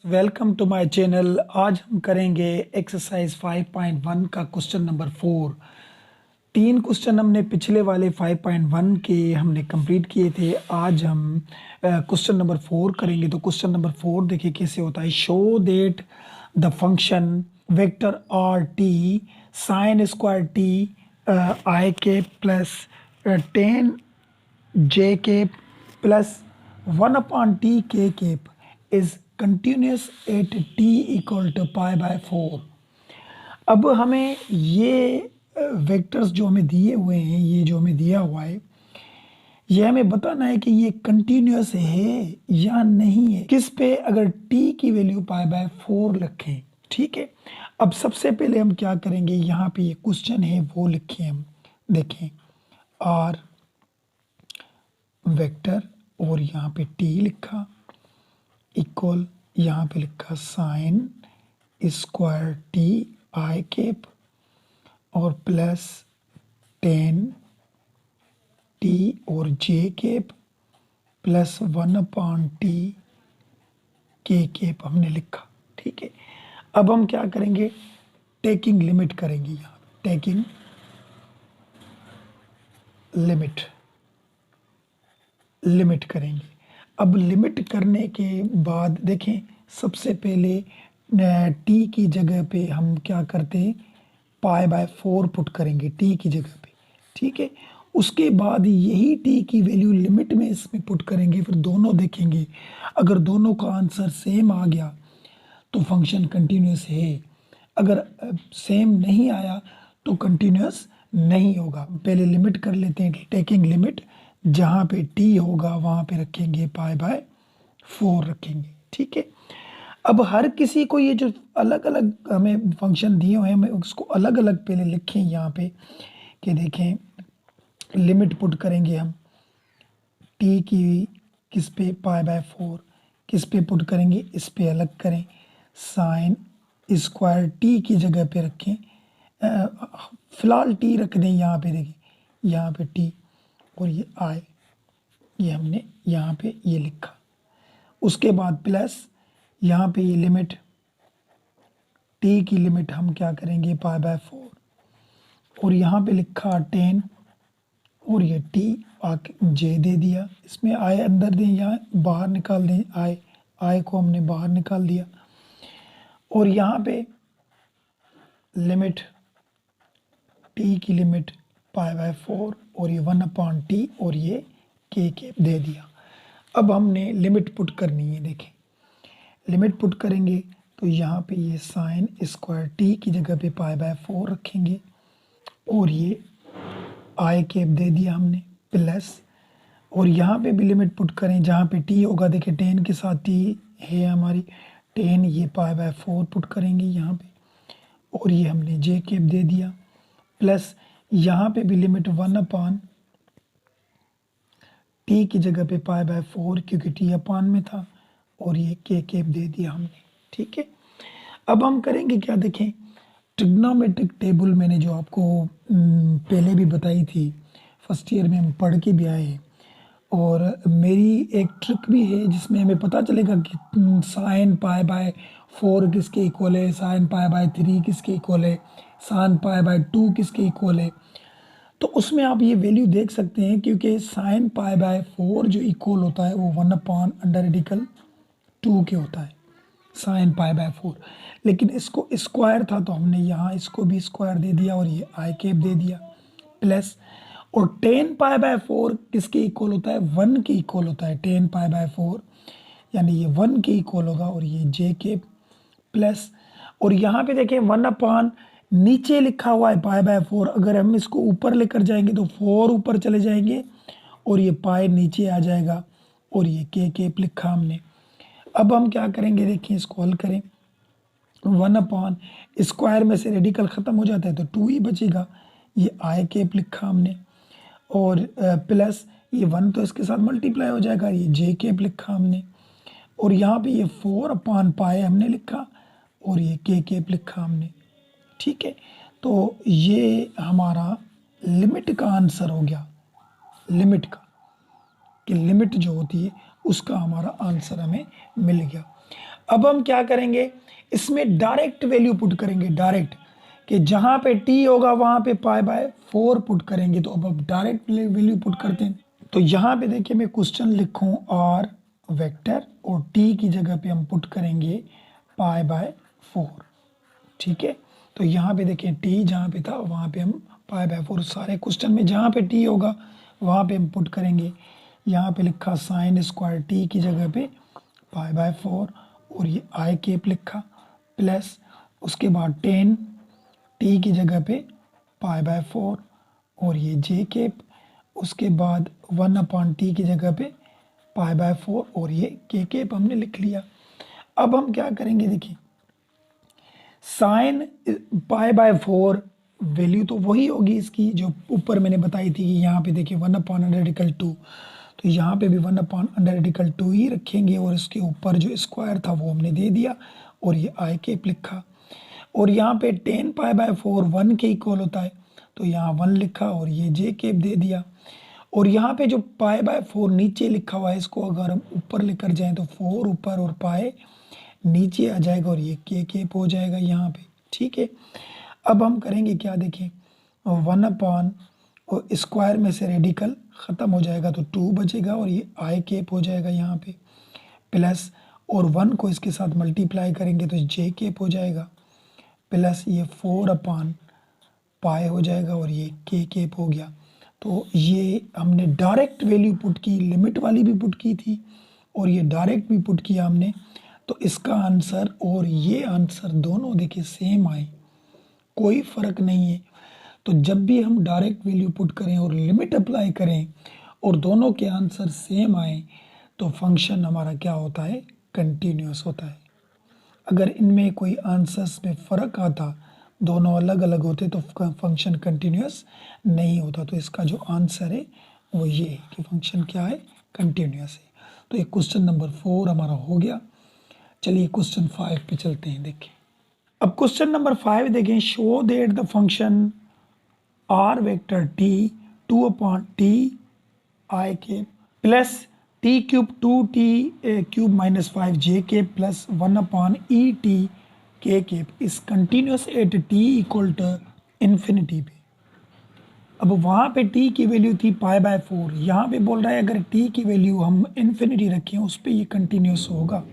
Welcome to my channel. आज हम करेंगे एक्सरसाइज 5.1 का क्वेश्चन नंबर 4। तीन क्वेश्चन हमने पिछले वाले 5.1 के हमने कंप्लीट किए थे। आज हम क्वेश्चन नंबर 4 करेंगे। तो क्वेश्चन नंबर 4 देखिए कैसे होता है। Show that the function vector R T sine square T I K plus 10 J cap plus 1/t k cap is continuous at t equal to pi by 4। अब हमें ये vectors जो हमें दिए हुए हैं, ये जो हमें दिया हुआ है, ये हमें बताना है कि ये कंटिन्यूस है या नहीं है। किस पे? अगर t की वैल्यू पाई बाय 4 रखें। ठीक है। अब सबसे पहले हम क्या करेंगे, यहाँ पे ये क्वेश्चन है वो लिखे हम। देखें, आर वेक्टर और यहाँ पे t लिखा इक्वल, यहाँ पे लिखा sine square T I cap और प्लस 10 टी और जे केप प्लस 1/t के केप हमने लिखा। ठीक है। अब हम क्या करेंगे, टेकिंग लिमिट करेंगे। यहाँ टेकिंग लिमिट करेंगे। अब लिमिट करने के बाद देखें, सबसे पहले टी की जगह पे हम क्या करते हैं, पाई बाय 4 पुट करेंगे टी की जगह पे। ठीक है। उसके बाद यही टी की वैल्यू लिमिट में इसमें पुट करेंगे, फिर दोनों देखेंगे। अगर दोनों का आंसर सेम आ गया तो फंक्शन कंटिन्यूस है। अगर सेम नहीं आया तो कंटिन्यूस नहीं होगा। पहले लिमिट कर लेते हैं। टेकिंग लिमिट, जहाँ पे टी होगा वहाँ पे रखेंगे पाई बाय 4 रखेंगे। ठीक है। अब हर किसी को ये जो अलग अलग हमें फंक्शन दिए हुए हैं, हमें उसको अलग अलग पहले लिखें यहाँ पे कि देखें, लिमिट पुट करेंगे हम टी की किस पे, पाई बाय 4 किस पे पुट करेंगे, इस पे अलग करें। साइन स्क्वायर टी की जगह पे रखें, फिलहाल टी रख दें यहाँ पे। देखिए यहाँ पे टी और ये आई, ये हमने यहाँ पे ये लिखा। उसके बाद प्लस यहाँ पे ये लिमिट, टी की लिमिट हम क्या करेंगे, पाई बाय 4 और यहाँ पे लिखा 10 और ये टी आके जे दे दिया। इसमें आई अंदर दें, यहाँ बाहर निकाल दें। आई को हमने बाहर निकाल दिया और यहाँ पे लिमिट, टी की लिमिट पाई बाय 4 और ये 1/t और ये के दे दिया। अब हमने लिमिट पुट करनी है। देखें, लिमिट पुट करेंगे तो यहाँ पे ये साइन स्क्वायर टी की जगह पे पाई बाय 4 रखेंगे और ये आई केप दे दिया हमने प्लस, और यहाँ पे भी लिमिट पुट करें जहाँ पे टी होगा। देखिए 10 के साथ टी है हमारी 10, ये पाई बाय 4 पुट करेंगे यहाँ पे और ये हमने जे केप दे दिया प्लस, यहाँ पे भी लिमिट 1/t की जगह पे पाई बाय 4 क्योंकि टी अपान में था और ये के केप दे दिया हमने। ठीक है। अब हम करेंगे क्या, देखें, ट्रिग्नोमेट्रिक टेबल मैंने जो आपको पहले भी बताई थी, फर्स्ट ईयर में हम पढ़ के भी आए हैं। और मेरी एक ट्रिक भी है जिसमें हमें पता चलेगा कि साइन पाई बाय 4 किसके इक्वल है, साइन पाई बाय 3 किसके इक्वल है, साइन पाई बाय 2 किसके इक्वल है। तो उसमें आप ये वैल्यू देख सकते हैं, क्योंकि साइन पाई बाय 4 जो इक्वल होता है वो 1/√2 के होता है, साइन पाई बाय 4। लेकिन इसको स्क्वायर था तो हमने यहाँ इसको भी स्क्वायर दे दिया और ये आई केप दे दिया प्लस, और 10 पाई बाय 4 किसके इक्वल होता है, 1 के इक्वल होता है। 10 पाई बाय 4 यानी ये 1 के इक्वल होगा और ये जे केप प्लस, और यहाँ पे देखें 1/, नीचे लिखा हुआ है पाई बाय 4। अगर हम इसको ऊपर लेकर जाएंगे तो 4 ऊपर चले जाएंगे और ये पाई नीचे आ जाएगा और ये के केप लिखा हमने। अब हम क्या करेंगे, देखिए इसको हल करें। 1/, स्क्वायर में से रेडिकल ख़त्म हो जाता है तो 2 ही बचेगा। ये आई केप लिखा हमने और प्लस ये 1 तो इसके साथ मल्टीप्लाई हो जाएगा, ये जे केप लिखा हमने और यहाँ पे ये 4/पाई हमने लिखा और ये के केप लिखा हमने। ठीक है। तो ये हमारा लिमिट का आंसर हो गया, लिमिट का, कि लिमिट जो होती है उसका हमारा आंसर हमें मिल गया। अब हम क्या करेंगे, इसमें डायरेक्ट वैल्यू पुट करेंगे, डायरेक्ट, कि जहां पे टी होगा वहां पे पाई बाय 4 पुट करेंगे। तो अब डायरेक्ट वैल्यू पुट करते हैं। तो यहाँ पे देखिए मैं क्वेश्चन लिखूं आर वेक्टर और टी की जगह पे हम पुट करेंगे पाई बाय 4। ठीक है, तो यहाँ पे देखिए टी जहाँ पे था वहाँ पे हम पाई बाय 4, सारे क्वेश्चन में जहाँ पे टी होगा वहाँ पे हम पुट करेंगे। यहाँ पे लिखा साइन स्क्वायर टी की जगह पे पाई बाय 4 और ये आई केप लिखा प्लस, उसके बाद 10 टी की जगह पे पाई बाय 4 और ये जे केप, उसके बाद 1 अपॉन टी की जगह पे पाई बाय 4 और ये के केप हमने लिख लिया। अब हम क्या करेंगे, देखिए साइन पाई बाय 4 वैल्यू तो वही होगी इसकी जो ऊपर मैंने बताई थी कि यहाँ पे देखिए 1 अपॉन अंडर रेडिकल 2, तो यहाँ पे भी 1 अपॉन अंडर रेडिकल 2 ही रखेंगे और इसके ऊपर जो स्क्वायर था वो हमने दे दिया और ये आई केप लिखा। और यहाँ पे 10 पाई बाय 4 1 के इक्वल होता है, तो यहाँ 1 लिखा और ये जे केप दे दिया। और यहाँ पे जो पाई बाय 4 नीचे लिखा हुआ है, इसको अगर हम ऊपर लेकर जाएं तो 4 ऊपर और पाई नीचे आ जाएगा और ये के केप हो जाएगा यहाँ पे। ठीक है, अब हम करेंगे क्या, देखिए 1 अपॉन और स्क्वायर में से रेडिकल ख़त्म हो जाएगा तो 2 बचेगा और ये आई केप हो जाएगा यहाँ पे प्लस, और 1 को इसके साथ मल्टीप्लाई करेंगे तो जे केप हो जाएगा प्लस, ये 4 अपॉन पाई हो जाएगा और ये के केप हो गया। तो ये हमने डायरेक्ट वैल्यू पुट की, लिमिट वाली भी पुट की थी और ये डायरेक्ट भी पुट किया हमने। तो इसका आंसर और ये आंसर दोनों देखिए सेम आए, कोई फ़र्क नहीं है। तो जब भी हम डायरेक्ट वैल्यू पुट करें और लिमिट अप्लाई करें और दोनों के आंसर सेम आए तो फंक्शन हमारा क्या होता है, कंटिन्यूअस होता है। अगर इनमें कोई आंसर्स में फ़र्क आता, दोनों अलग अलग होते तो फंक्शन कंटिन्यूअस नहीं होता। तो इसका जो आंसर है वो ये है कि फंक्शन क्या है, कंटिन्यूअस है। तो ये क्वेश्चन नंबर 4 हमारा हो गया। चलिए क्वेश्चन 5 पे चलते हैं। देखिए अब क्वेश्चन नंबर 5 देखें, show that the function R vector T 2 upon T I K plus T cube 2t cube minus 5 J K plus 1 upon E T K cap is continuous at T equal to infinity पे। अब वहाँ पे t की value थी पाई by 4, यहाँ पे बोल रहा है अगर t की वैल्यू हम इन्फिनिटी रखें उस पर ये कंटिन्यूस होगा।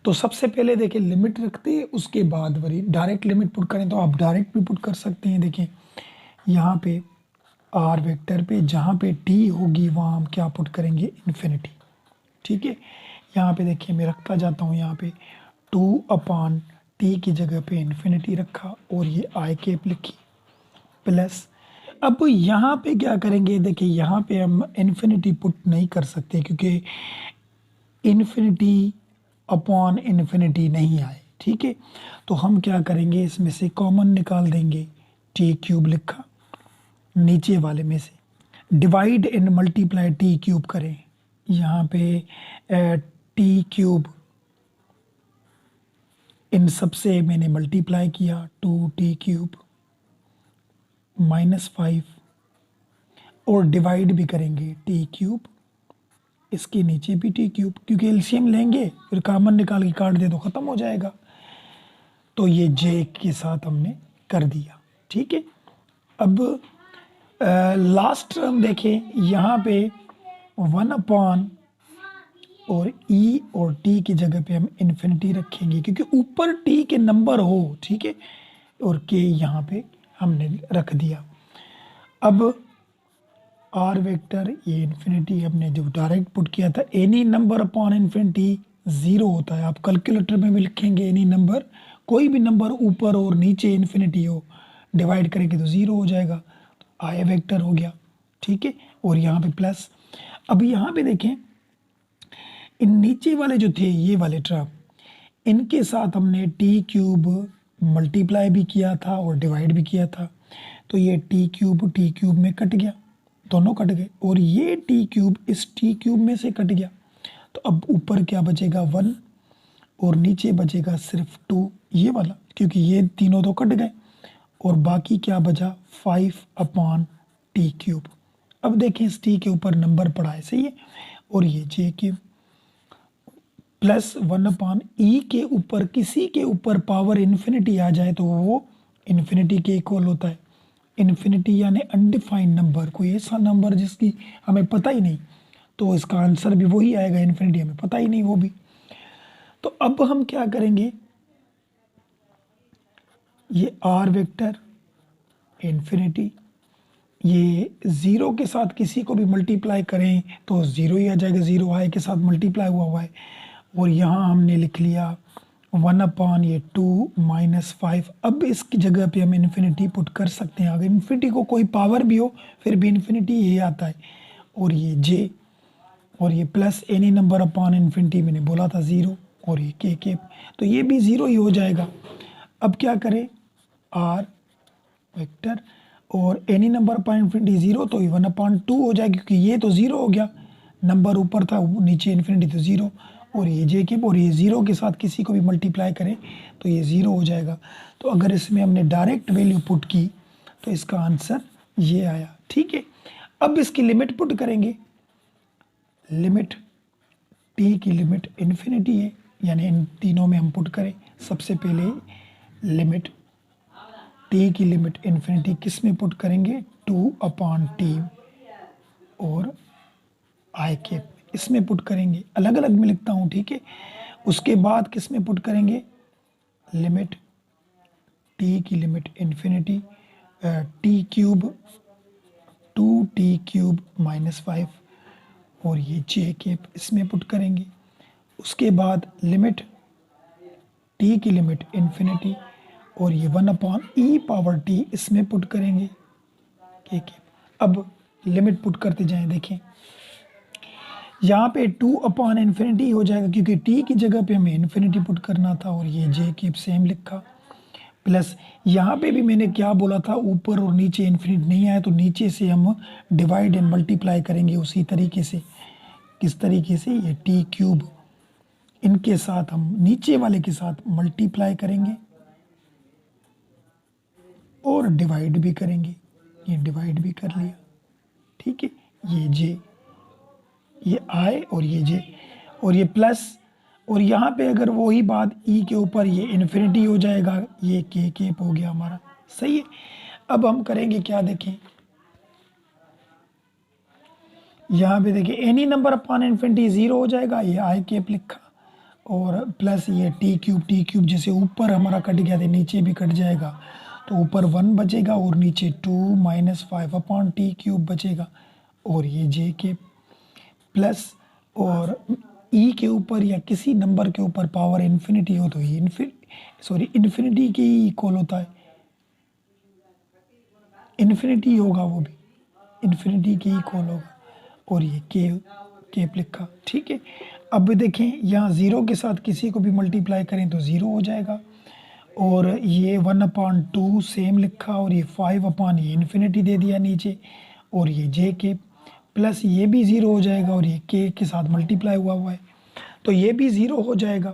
तो सबसे पहले देखिए लिमिट रखते हैं, उसके बाद वरी डायरेक्ट लिमिट पुट करें तो आप डायरेक्ट भी पुट कर सकते हैं। देखिए यहाँ पे आर वेक्टर पे जहाँ पे टी होगी वहाँ हम क्या पुट करेंगे, इन्फिनिटी। ठीक है, यहाँ पे देखिए मैं रखता जाता हूँ, यहाँ पे 2 अपॉन टी की जगह पे इन्फिनिटी रखा और ये आई केप लिखी प्लस। अब यहाँ पे क्या करेंगे, देखिए यहाँ पे हम इन्फिनिटी पुट नहीं कर सकते क्योंकि इन्फिनिटी अपॉन इन्फिनिटी नहीं आए। ठीक है, तो हम क्या करेंगे, इसमें से कॉमन निकाल देंगे, टी क्यूब लिखा, नीचे वाले में से divide and multiply T cube करें। यहाँ पे टी क्यूब इन सबसे मैंने मल्टीप्लाई किया, 2t क्यूब माइनस 5 और डिवाइड भी करेंगे टी क्यूब, इसके नीचे भी टी क्यूब, क्योंकि एलसीएम लेंगे फिर कॉमन निकाल के काट दे तो ख़त्म हो जाएगा। तो ये जे के साथ हमने कर दिया। ठीक है, अब लास्ट टर्म देखें, यहाँ पे 1 अपॉन और ई और टी की जगह पे हम इन्फिनिटी रखेंगे क्योंकि ऊपर टी के नंबर हो। ठीक है, और के यहाँ पे हमने रख दिया। अब आर वेक्टर ये इन्फिनिटी हमने जो डायरेक्ट पुट किया था, एनी नंबर अपॉन इन्फिनिटी 0 होता है। आप कैलकुलेटर में भी लिखेंगे एनी नंबर, कोई भी नंबर ऊपर और नीचे इन्फिनिटी हो, डिवाइड करेंगे तो 0 हो जाएगा। तो आई वेक्टर हो गया। ठीक है, और यहाँ पे प्लस। अब यहाँ पे देखें, इन नीचे वाले जो थे ये वाले टर्म, इनके साथ हमने टी क्यूब मल्टीप्लाई भी किया था और डिवाइड भी किया था। तो ये टी क्यूब में कट गया, दोनों कट गए, और ये टी क्यूब इस टी क्यूब में से कट गया। तो अब ऊपर क्या बचेगा, 1 और नीचे बचेगा सिर्फ 2 ये वाला, क्योंकि ये तीनों तो कट गए। और बाकी क्या बचा, 5 अपॉन टी क्यूब। अब देखें इस टी के ऊपर नंबर पड़ा है, सही है, और ये जे क्यूब प्लस 1/e के ऊपर किसी के ऊपर पावर इन्फिनिटी आ जाए तो वो इन्फिनिटी के इक्वल होता है। इन्फिनिटी यानी अनडिफाइंड नंबर, कोई ऐसा नंबर जिसकी हमें पता ही नहीं, तो इसका आंसर भी वही आएगा, इन्फिनिटी हमें पता ही नहीं वो भी। तो अब हम क्या करेंगे, ये आर वेक्टर इन्फिनिटी, ये ज़ीरो के साथ किसी को भी मल्टीप्लाई करें तो ज़ीरो ही आ जाएगा, ज़ीरो आई के साथ मल्टीप्लाई हुआ है। और यहाँ हमने लिख लिया 1/2 - 5। अब इसकी जगह पे हम इन्फिनिटी पुट कर सकते हैं, अगर इन्फिनिटी को कोई पावर भी हो फिर भी इन्फिनिटी ये आता है। और ये जे, और ये plus any number upon infinity, मैंने बोला था ज़ीरो, और ये के तो ये भी ज़ीरो ही हो जाएगा। अब क्या करें, आर वेक्टर और any number upon infinity zero, तो ये 1/2 हो जाएगा क्योंकि ये तो ज़ीरो हो गया, नंबर ऊपर था नीचे इन्फिनिटी तो ज़ीरो। और ये जे के, और ये ज़ीरो के साथ किसी को भी मल्टीप्लाई करें तो ये ज़ीरो हो जाएगा। तो अगर इसमें हमने डायरेक्ट वैल्यू पुट की तो इसका आंसर ये आया। ठीक है, अब इसकी लिमिट पुट करेंगे। लिमिट टी की लिमिट इन्फिनिटी है, यानी इन तीनों में हम पुट करें। सबसे पहले लिमिट टी की लिमिट इन्फिनिटी किस में पुट करेंगे, 2/t और आई के इसमें पुट करेंगे, अलग अलग में लिखता हूँ, ठीक है। उसके बाद किस में पुट करेंगे, लिमिट टी की limit infinity T cube 2t³ -5 और ये जे के इसमें पुट करेंगे। उसके बाद लिमिट टी की लिमिट इन्फिनिटी और ये 1/e⁻t इसमें पुट करेंगे के। अब लिमिट पुट करते जाएं, देखें यहाँ पे 2/∞ हो जाएगा क्योंकि t की जगह पे हमें इन्फिनिटी पुट करना था, और ये जे के सेम लिखा। प्लस यहाँ पे भी मैंने क्या बोला था, ऊपर और नीचे इन्फिनिटी नहीं आया तो नीचे से हम डिवाइड एंड मल्टीप्लाई करेंगे उसी तरीके से। किस तरीके से, ये t³ इनके साथ हम नीचे वाले के साथ मल्टीप्लाई करेंगे और डिवाइड भी करेंगे। ये डिवाइड भी कर लिया, ठीक है। ये जे, ये आई और ये जे, और ये प्लस, और यहाँ पे अगर वही बात ई के ऊपर ये इन्फिनिटी हो जाएगा, ये के केप हो गया हमारा, सही है। अब हम करेंगे क्या, देखें यहाँ पे देखिए any number upon infinity zero हो जाएगा, ये आई केप लिखा, और प्लस ये t³ जैसे ऊपर हमारा कट गया था नीचे भी कट जाएगा, तो ऊपर 1 बचेगा और नीचे 2 - 5/t³ बचेगा, और ये जे के प्लस, और ई के ऊपर या किसी नंबर के ऊपर पावर इन्फिनिटी हो तो ये इन्फिनिटी के ही इक्वल होता है, इन्फिनिटी होगा, वो भी इन्फिनिटी के इक्वल होगा, और ये केप लिखा, ठीक है। अब देखें यहाँ ज़ीरो के साथ किसी को भी मल्टीप्लाई करें तो ज़ीरो हो जाएगा, और ये 1/2 सेम लिखा, और ये 5 ये इन्फिनिटी दे दिया नीचे, और ये जे के प्लस ये भी ज़ीरो हो जाएगा, और ये के साथ मल्टीप्लाई हुआ है तो ये भी ज़ीरो हो जाएगा।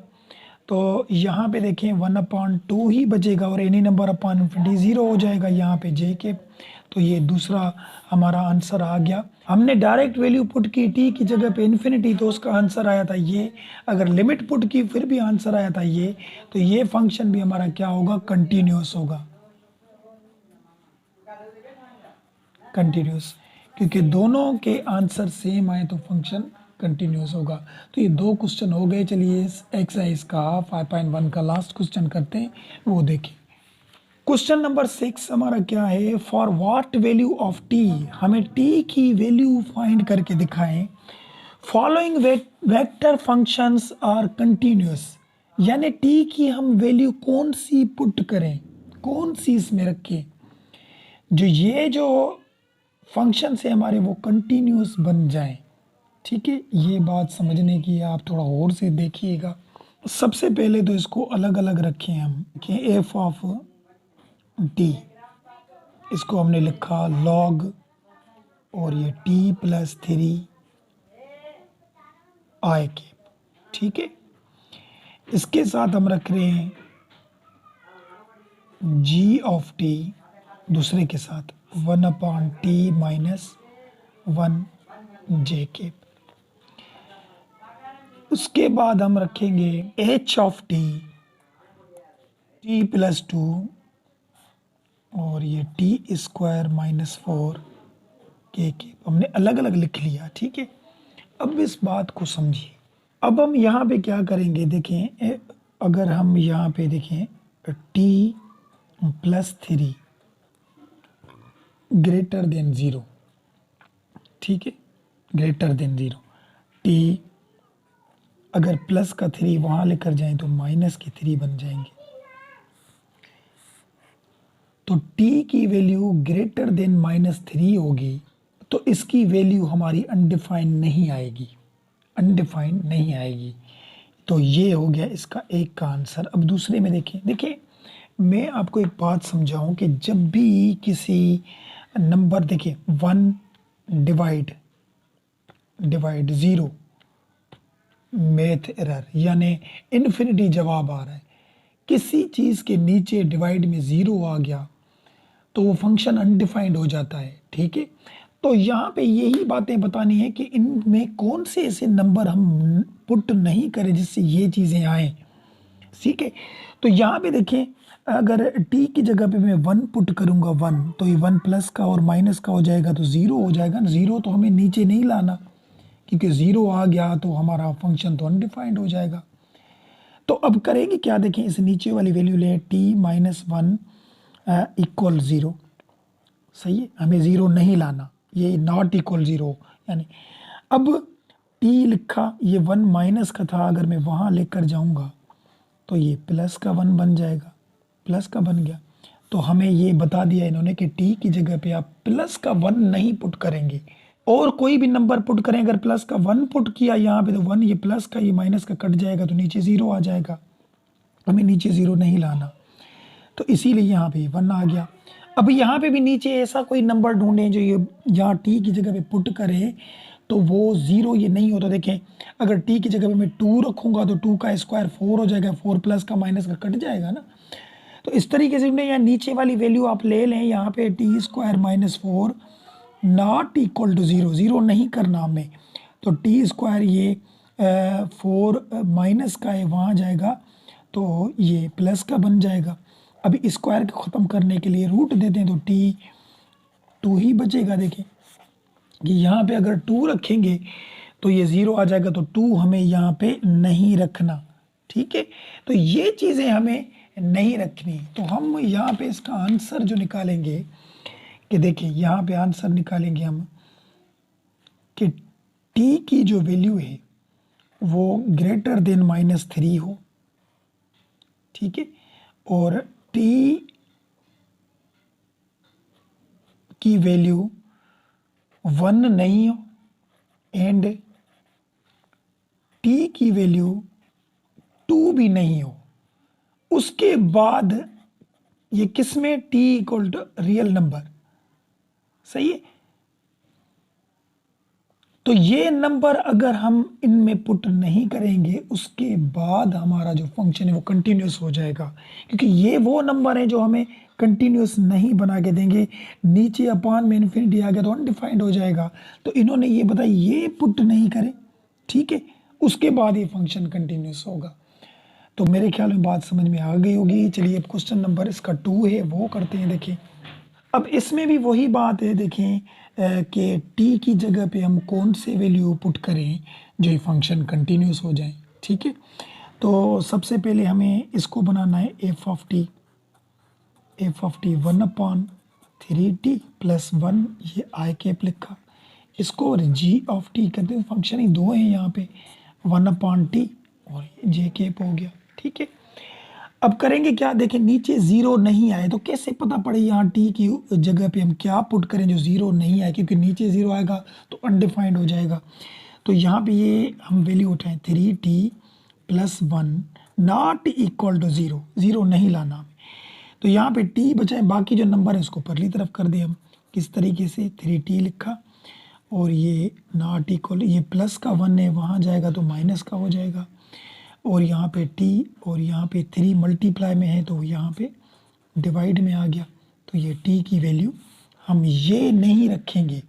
तो यहाँ पे देखें 1/2 ही बचेगा, और any number upon infinity zero हो जाएगा यहाँ पे जे के। तो ये दूसरा हमारा आंसर आ गया। हमने डायरेक्ट वैल्यू पुट की टी की जगह पे इन्फिनिटी, तो उसका आंसर आया था ये। अगर लिमिट पुट की फिर भी आंसर आया था ये, तो ये फंक्शन भी हमारा क्या होगा, कंटिन्यूस होगा, कंटिन्यूस, क्योंकि दोनों के आंसर सेम आए तो फंक्शन कंटिन्यूस होगा। तो ये 2 क्वेश्चन हो गए। चलिए इस एक्सरसाइज का 5.1 का लास्ट क्वेश्चन करते हैं, वो देखें। क्वेश्चन नंबर 6 हमारा क्या है, for what value of T, हमें टी की वैल्यू फाइंड करके दिखाएं। Following vector functions are continuous, यानी टी की हम वैल्यू कौन सी पुट करें, कौन सी इसमें रखें जो ये जो फंक्शन से हमारे वो कंटिन्यूस बन जाएं। ठीक है, ये बात समझने की है, आप थोड़ा और से देखिएगा। सबसे पहले तो इसको अलग अलग रखें हम, कि एफ ऑफ टी, इसको हमने लिखा लॉग, और ये t+3 आई के, ठीक है। इसके साथ हम रख रहे हैं g ऑफ t दूसरे के साथ 1/t - 1 जे के। उसके बाद हम रखेंगे h of T, T plus 2 और ये टी स्क्वायर माइनस 4 के हमने अलग अलग लिख लिया। ठीक है, अब इस बात को समझिए। अब हम यहाँ पे क्या करेंगे, देखें अगर हम यहाँ पे देखें टी प्लस 3 ग्रेटर देन 0, ठीक है, ग्रेटर देन 0, टी अगर प्लस का 3 वहाँ लेकर जाएं तो माइनस के 3 बन जाएंगे। तो t की वैल्यू ग्रेटर देन -3 होगी, तो इसकी वैल्यू हमारी अनडिफाइंड नहीं आएगी, अनडिफाइंड नहीं आएगी। तो ये हो गया इसका एक का आंसर। अब दूसरे में देखिए मैं आपको एक बात समझाऊं कि जब भी किसी नंबर, देखिए 1 डिवाइड 0, मैथ एरर यानी इन्फिनिटी जवाब आ रहा है। किसी चीज़ के नीचे डिवाइड में 0 आ गया तो वो फंक्शन अनडिफाइंड हो जाता है। ठीक है, तो यहाँ पे यही बातें बतानी है कि इनमें कौन से ऐसे नंबर हम पुट नहीं करें जिससे ये चीज़ें आए। ठीक है, तो यहाँ पे देखें अगर t की जगह पे मैं 1 पुट करूँगा 1, तो ये 1 प्लस का और माइनस का हो जाएगा तो 0 हो जाएगा ना। 0 तो हमें नीचे नहीं लाना, क्योंकि 0 आ गया तो हमारा फंक्शन तो अनडिफाइंड हो जाएगा। तो अब करेंगे क्या, देखें इस नीचे वाली वैल्यू ले t माइनस 1 इक्वल 0। सही है, हमें 0 नहीं लाना, ये नॉट इक्वल 0 यानी। अब t लिखा, ये 1 माइनस का था, अगर मैं वहाँ लेकर जाऊँगा तो ये प्लस का 1 बन जाएगा, प्लस का बन गया। तो हमें ये बता दिया इन्होंने कि t की जगह पे आप प्लस का 1 नहीं पुट करेंगे, और कोई भी नंबर पुट करें, अगर प्लस का 1 पुट किया यहाँ पे तो 1, ये प्लस का ये माइनस का कट जाएगा तो नीचे 0 आ जाएगा, हमें नीचे 0 नहीं लाना। तो इसीलिए यहाँ पे 1 आ गया। अब यहाँ पे भी नीचे ऐसा कोई नंबर ढूंढें जो ये यहाँ t की जगह पे पुट करे तो वो 0 ये नहीं होता। देखें अगर t की जगह पे मैं 2 रखूँगा तो 2 का स्क्वायर 4 हो जाएगा, 4 प्लस का माइनस का कट जाएगा ना। तो इस तरीके से यहाँ नीचे वाली वैल्यू आप ले लें, यहाँ पे T square minus 4 not equal to 0, 0 नहीं करना हमें। तो टी स्क्वायर ये 4 माइनस का है, वहाँ जाएगा तो ये प्लस का बन जाएगा। अभी स्क्वायर को ख़त्म करने के लिए रूट देते हैं तो टी 2 ही बचेगा। देखें कि यहाँ पे अगर 2 रखेंगे तो ये 0 आ जाएगा, तो 2 हमें यहाँ पे नहीं रखना। ठीक है, तो ये चीज़ें हमें नहीं रखनी। तो हम यहाँ पे इसका आंसर जो निकालेंगे कि देखिए यहाँ पे आंसर निकालेंगे हम कि t की जो वैल्यू है वो ग्रेटर देन -3 हो। ठीक है, और t की वैल्यू 1 नहीं हो एंड t की वैल्यू 2 भी नहीं हो। उसके बाद ये किसमें t equal to real number. सही है, तो ये नंबर अगर हम इनमें पुट नहीं करेंगे उसके बाद हमारा जो फंक्शन है वो कंटिन्यूस हो जाएगा, क्योंकि ये वो नंबर है जो हमें कंटिन्यूस नहीं बना के देंगे। नीचे अपान में इन्फिनिटी आ गया तो अनडिफाइंड हो जाएगा। तो इन्होंने ये बताया ये पुट नहीं करें, ठीक है, उसके बाद ये फंक्शन कंटिन्यूस होगा। तो मेरे ख्याल में बात समझ में आ गई होगी। चलिए अब क्वेश्चन नंबर इसका 2 है वो करते हैं। देखिए अब इसमें भी वही बात है, देखें कि t की जगह पे हम कौन से वैल्यू पुट करें जो ये फंक्शन कंटिन्यूस हो जाए। ठीक है, तो सबसे पहले हमें इसको बनाना है f of t 1/3t plus 1, ये आई कैप लिखा। इसको और g ऑफ t करते हैं, फंक्शन ही 2 हैं यहाँ पे, 1/t और j कैप हो गया। ठीक है, अब करेंगे क्या, देखें नीचे 0 नहीं आए तो कैसे पता पड़े यहाँ t की जगह पे हम क्या पुट करें जो 0 नहीं आए, क्योंकि नीचे 0 आएगा तो अनडिफाइंड हो जाएगा। तो यहाँ पे ये हम वैल्यू उठाएं 3t plus 1 not equal to 0, 0 नहीं लाना हमें। तो यहाँ पे t बचाएं, बाकी जो नंबर है उसको परली तरफ कर दें हम। किस तरीके से 3t लिखा और ये नॉट इक्वल, ये प्लस का 1 है वहाँ जाएगा तो माइनस का हो जाएगा, और यहाँ पे t और यहाँ पे 3 मल्टीप्लाई में है तो यहाँ पे डिवाइड में आ गया। तो ये t की वैल्यू हम ये नहीं रखेंगे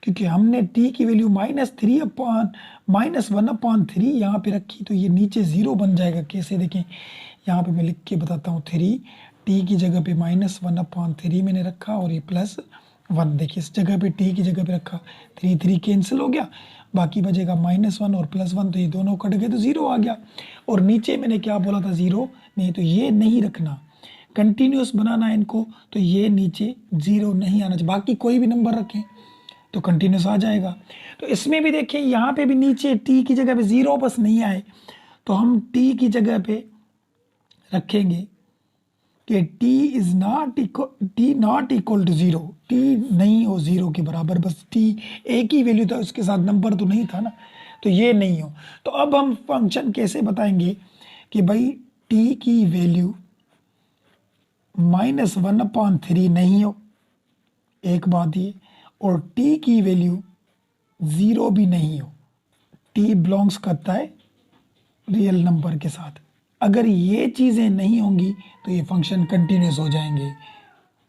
क्योंकि हमने t की वैल्यू -1/3 यहाँ पे रखी, तो ये नीचे 0 बन जाएगा। कैसे देखें, यहाँ पे मैं लिख के बताता हूँ। 3 t की जगह पे -1/3 मैंने रखा और ये +1। देखिए इस जगह पे t की जगह पे रखा, 3 कैंसिल हो गया, बाकी बचेगा -1 और +1, तो ये दोनों कट गए तो 0 आ गया। और नीचे मैंने क्या बोला था, 0 नहीं, तो ये नहीं रखना, कंटिन्यूस बनाना है इनको, तो ये नीचे 0 नहीं आना चाहिए। बाकी कोई भी नंबर रखें तो कंटिन्यूस आ जाएगा। तो इसमें भी देखिए, यहाँ पे भी नीचे t की जगह पे 0 बस नहीं आए, तो हम t की जगह पे रखेंगे कि t not equal to 0, t नहीं हो 0 के बराबर, बस t एक ही वैल्यू था, उसके साथ नंबर तो नहीं था ना, तो ये नहीं हो। तो अब हम फंक्शन कैसे बताएंगे कि भाई t की वैल्यू -1/3 नहीं हो, एक बात ये, और t की वैल्यू 0 भी नहीं हो। t बिलोंग्स करता है रियल नंबर के साथ। अगर ये चीज़ें नहीं होंगी तो ये फंक्शन कंटिन्यूस हो जाएंगे।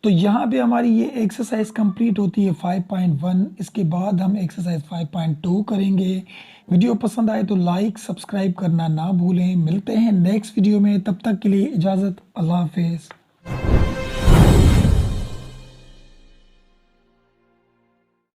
तो यहाँ पे हमारी ये एक्सरसाइज कंप्लीट होती है 5.1। इसके बाद हम एक्सरसाइज 5.2 करेंगे। वीडियो पसंद आए तो लाइक सब्सक्राइब करना ना भूलें। मिलते हैं नेक्स्ट वीडियो में, तब तक के लिए इजाज़त, अल्लाह हाफिज़।